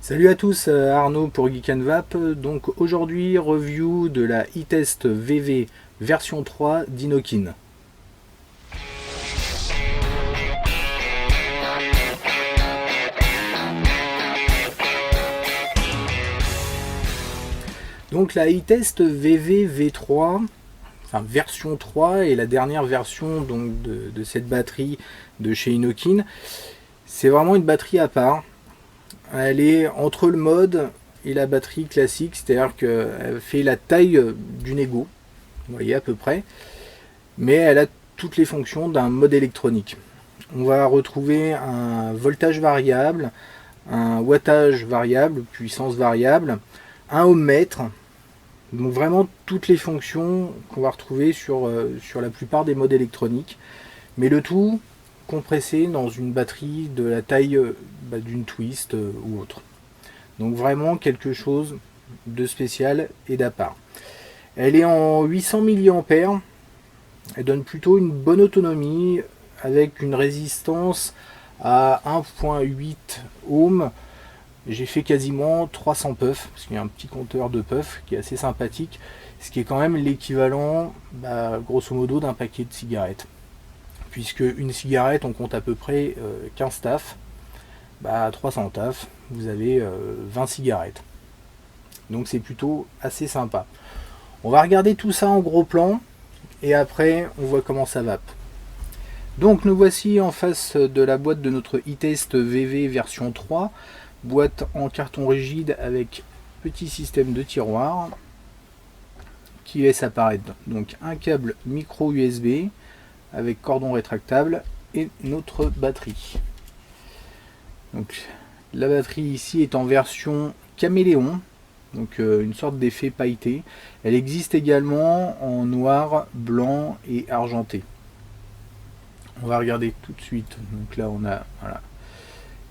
Salut à tous, Arnaud pour Geek and Vap. Donc aujourd'hui, review de la e-test VV version 3 d'Inokin. Donc la e-test VV V3, enfin version 3 et la dernière version donc de cette batterie de chez Inokin, c'est vraiment une batterie à part. Elle est entre le mode et la batterie classique, c'est-à-dire qu'elle fait la taille d'une Ego, vous voyez à peu près, mais elle a toutes les fonctions d'un mode électronique. On va retrouver un voltage variable, un wattage variable, puissance variable, un ohmmètre, donc vraiment toutes les fonctions qu'on va retrouver sur la plupart des modes électroniques, mais le tout compressé dans une batterie de la taille d'une Twist ou autre. Donc vraiment quelque chose de spécial et d'à part. Elle est en 800 mAh, elle donne plutôt une bonne autonomie avec une résistance à 1.8 ohms. J'ai fait quasiment 300 puffs, parce qu'il y a un petit compteur de puffs qui est assez sympathique, ce qui est quand même l'équivalent, grosso modo, d'un paquet de cigarettes. Puisque une cigarette, on compte à peu près 15 tafs, 300 tafs, vous avez 20 cigarettes. Donc c'est plutôt assez sympa. On va regarder tout ça en gros plan, et après on voit comment ça vape. Donc nous voici en face de la boîte de notre e-test VV version 3, boîte en carton rigide avec petit système de tiroir qui laisse apparaître donc un câble micro USB avec cordon rétractable et notre batterie. Donc la batterie ici est en version caméléon, donc une sorte d'effet pailleté. Elle existe également en noir, blanc et argenté. On va regarder tout de suite. Donc là on a voilà,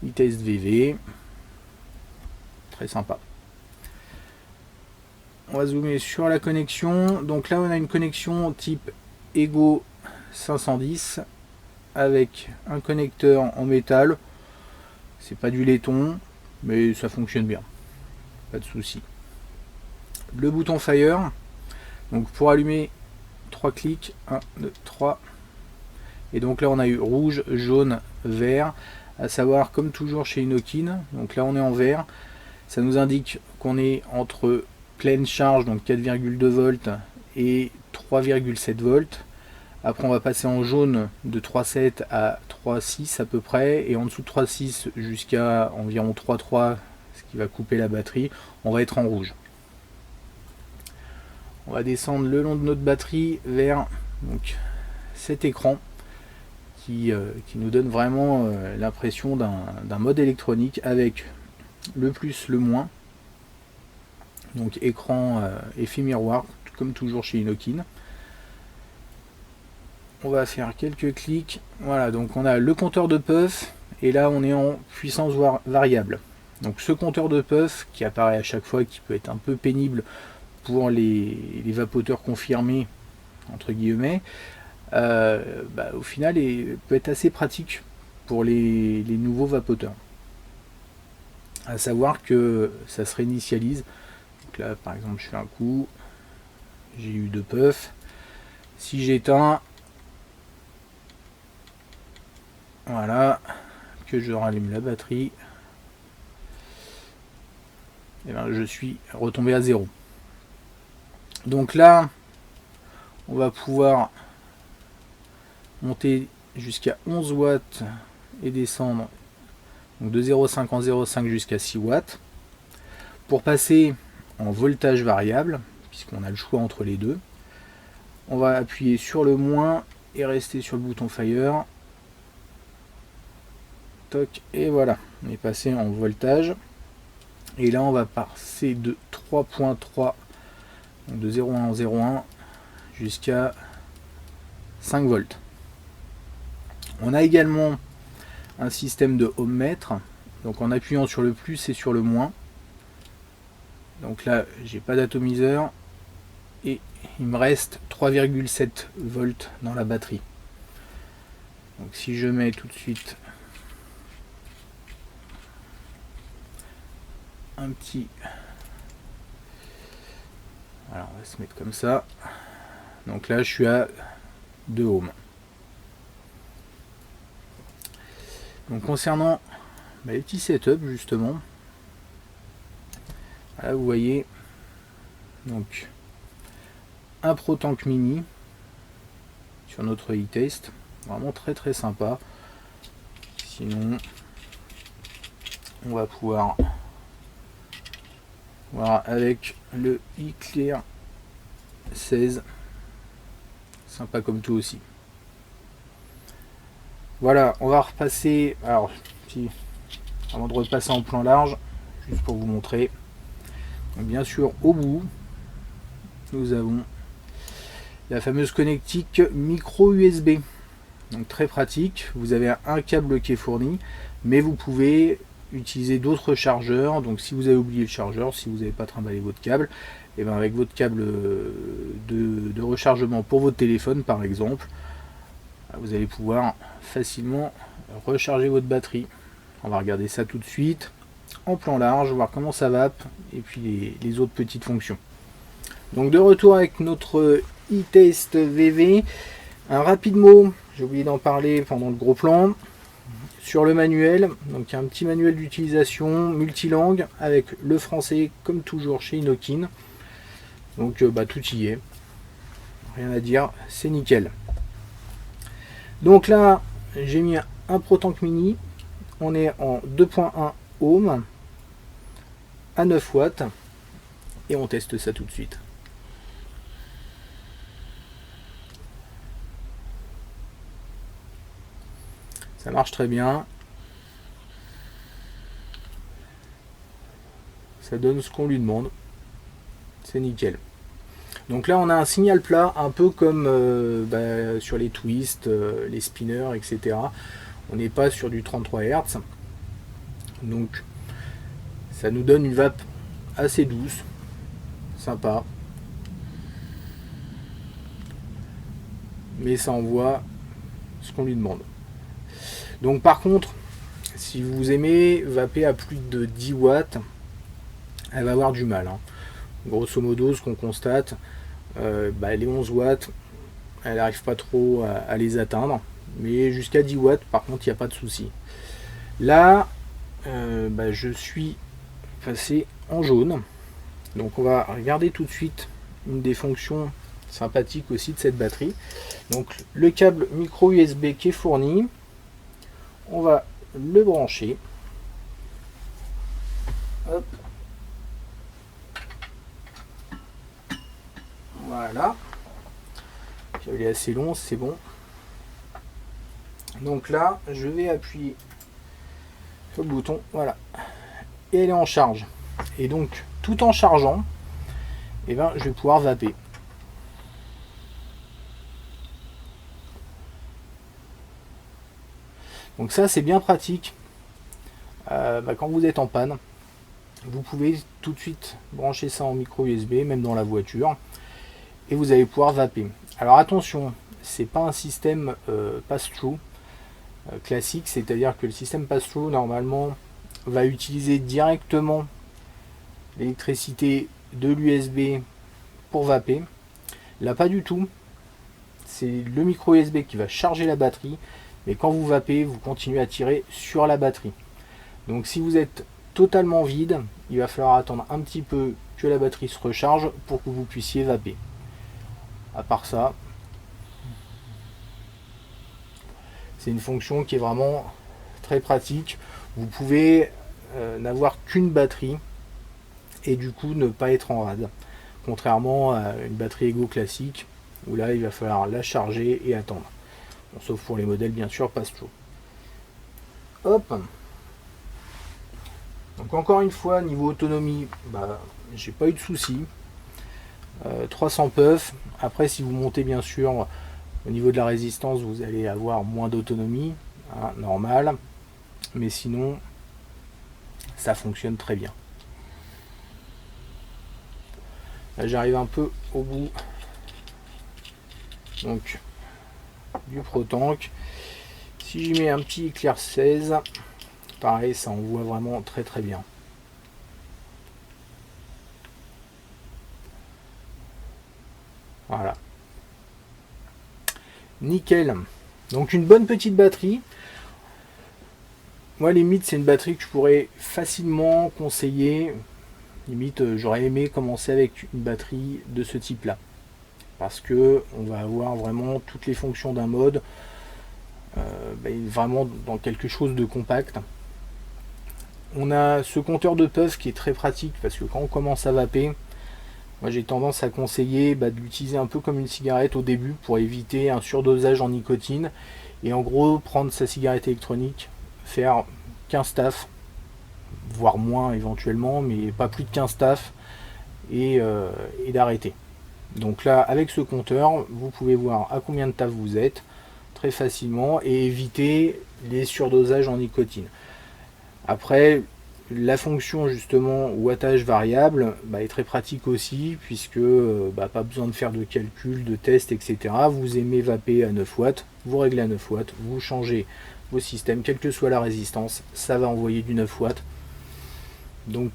e-test VV, très sympa. On va zoomer sur la connexion. Donc là on a une connexion type Ego 510 avec un connecteur en métal. C'est pas du laiton, mais ça fonctionne bien, pas de souci. Le bouton Fire, donc pour allumer 3 clics, 1, 2, 3. Et donc là on a eu rouge, jaune, vert, à savoir comme toujours chez Inokin. Donc là on est en vert, ça nous indique qu'on est entre pleine charge, donc 4,2 volts et 3,7 volts. Après on va passer en jaune de 3,7 à 3,6 à peu près, et en dessous de 3,6 jusqu'à environ 3,3, ce qui va couper la batterie, on va être en rouge. On va descendre le long de notre batterie vers donc, cet écran qui nous donne vraiment l'impression d'un mode électronique avec le plus, le moins. Donc écran effet miroir, comme toujours chez Inokin. On va faire quelques clics. Voilà, donc on a le compteur de puff et là on est en puissance variable. Donc ce compteur de puff qui apparaît à chaque fois, qui peut être un peu pénible pour les vapoteurs confirmés entre guillemets, au final peut être assez pratique pour les nouveaux vapoteurs. À savoir que ça se réinitialise. Donc là par exemple je fais un coup, j'ai eu 2 puffs. Si j'éteins, voilà, que je rallume la batterie, et bien je suis retombé à 0. Donc là, on va pouvoir monter jusqu'à 11 watts et descendre donc de 0,5 en 0,5 jusqu'à 6 watts. Pour passer en voltage variable, puisqu'on a le choix entre les deux, on va appuyer sur le moins et rester sur le bouton Fire. Toc, et voilà, on est passé en voltage. Et là on va passer de 3.3, de 0,1 en 0,1 jusqu'à 5 volts. On a également un système de ohmmètre, donc en appuyant sur le plus et sur le moins. Donc là j'ai pas d'atomiseur et il me reste 3,7 volts dans la batterie. Donc si je mets tout de suite un petit... Alors on va se mettre comme ça. Donc là je suis à 2 ohms. Donc concernant les petits setups justement, là vous voyez donc un ProTank Mini sur notre e-test, vraiment très sympa. Sinon on va pouvoir voir avec le iClear 16, sympa comme tout aussi. Voilà, on va repasser, alors avant de repasser en plan large, juste pour vous montrer. Donc, bien sûr, au bout, nous avons la fameuse connectique micro USB. Donc très pratique, vous avez un câble qui est fourni, mais vous pouvez utiliser d'autres chargeurs. Donc si vous avez oublié le chargeur, si vous n'avez pas trimballé votre câble, et bien avec votre câble de rechargement pour votre téléphone par exemple, vous allez pouvoir facilement recharger votre batterie. On va regarder ça tout de suite en plan large, voir comment ça vape et puis les autres petites fonctions. Donc de retour avec notre e-test VV. Un rapide mot, j'ai oublié d'en parler pendant le gros plan, sur le manuel. Donc il y a un petit manuel d'utilisation multilangue avec le français comme toujours chez Inokin. Donc tout y est, rien à dire, c'est nickel. Donc là j'ai mis un ProTank Mini, on est en 2.1 ohm à 9 watts et on teste ça tout de suite. Ça marche très bien. Ça donne ce qu'on lui demande. C'est nickel. Donc là on a un signal plat, un peu comme sur les twists, les spinners, etc. On n'est pas sur du 33 Hz. Donc ça nous donne une vape assez douce, sympa. Mais ça envoie ce qu'on lui demande. Donc par contre, si vous aimez vaper à plus de 10 watts, elle va avoir du mal. Grosso modo, ce qu'on constate, les 11 watts, elle n'arrive pas trop à les atteindre. Mais jusqu'à 10 watts, par contre, il n'y a pas de souci. Là, je suis passé en jaune. Donc on va regarder tout de suite une des fonctions sympathiques aussi de cette batterie. Donc le câble micro USB qui est fourni. On va le brancher. Hop. Voilà. Il est assez long, c'est bon. Donc là, je vais appuyer sur le bouton. Voilà. Et elle est en charge. Et donc, tout en chargeant, je vais pouvoir vaper. Donc ça c'est bien pratique quand vous êtes en panne. Vous pouvez tout de suite brancher ça en micro USB, même dans la voiture, et vous allez pouvoir vaper. Alors attention, c'est pas un système pass-through classique, c'est-à-dire que le système pass-through normalement va utiliser directement l'électricité de l'USB pour vaper. Là pas du tout, c'est le micro USB qui va charger la batterie. Mais quand vous vapez, vous continuez à tirer sur la batterie. Donc si vous êtes totalement vide, il va falloir attendre un petit peu que la batterie se recharge pour que vous puissiez vaper. À part ça, c'est une fonction qui est vraiment très pratique. Vous pouvez n'avoir qu'une batterie et du coup ne pas être en rade. Contrairement à une batterie Ego classique où là il va falloir la charger et attendre. Bon, sauf pour les modèles bien sûr pass-through. Hop. Donc encore une fois, niveau autonomie, j'ai pas eu de soucis. 300 puffs. Après si vous montez bien sûr au niveau de la résistance, vous allez avoir moins d'autonomie, normal. Mais sinon, ça fonctionne très bien. Là j'arrive un peu au bout. Donc du ProTank. Si j'y mets un petit iClear 16, pareil, ça envoie vraiment très bien. Voilà. Nickel. Donc une bonne petite batterie. Moi limite c'est une batterie que je pourrais facilement conseiller. Limite j'aurais aimé commencer avec une batterie de ce type là. Parce que on va avoir vraiment toutes les fonctions d'un mode. Vraiment dans quelque chose de compact. On a ce compteur de puff qui est très pratique parce que quand on commence à vaper, moi j'ai tendance à conseiller de l'utiliser un peu comme une cigarette au début pour éviter un surdosage en nicotine et en gros prendre sa cigarette électronique, faire 15 tafs, voire moins éventuellement, mais pas plus de 15 tafs et d'arrêter. Donc là avec ce compteur vous pouvez voir à combien de tafs vous êtes très facilement et éviter les surdosages en nicotine. Après, la fonction justement wattage variable est très pratique aussi puisque pas besoin de faire de calcul, de test, etc. Vous aimez vaper à 9 watts, vous réglez à 9 watts, vous changez vos systèmes, quelle que soit la résistance, ça va envoyer du 9 watts. Donc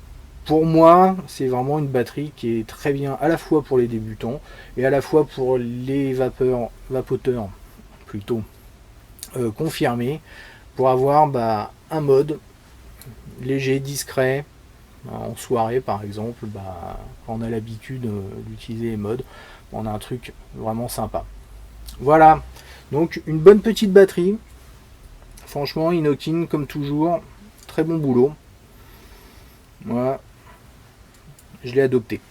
pour moi, c'est vraiment une batterie qui est très bien à la fois pour les débutants et à la fois pour les vapoteurs plutôt confirmés pour avoir un mode léger, discret, en soirée par exemple, quand on a l'habitude d'utiliser les modes, on a un truc vraiment sympa. Voilà, donc une bonne petite batterie. Franchement, Inokin comme toujours, très bon boulot. Voilà, je l'ai adopté.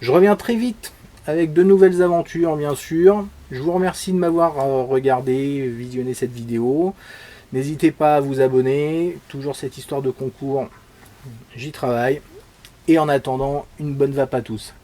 Je reviens très vite avec de nouvelles aventures, bien sûr. Je vous remercie de m'avoir regardé, visionné cette vidéo. N'hésitez pas à vous abonner. Toujours cette histoire de concours, j'y travaille. Et en attendant, une bonne vape à tous.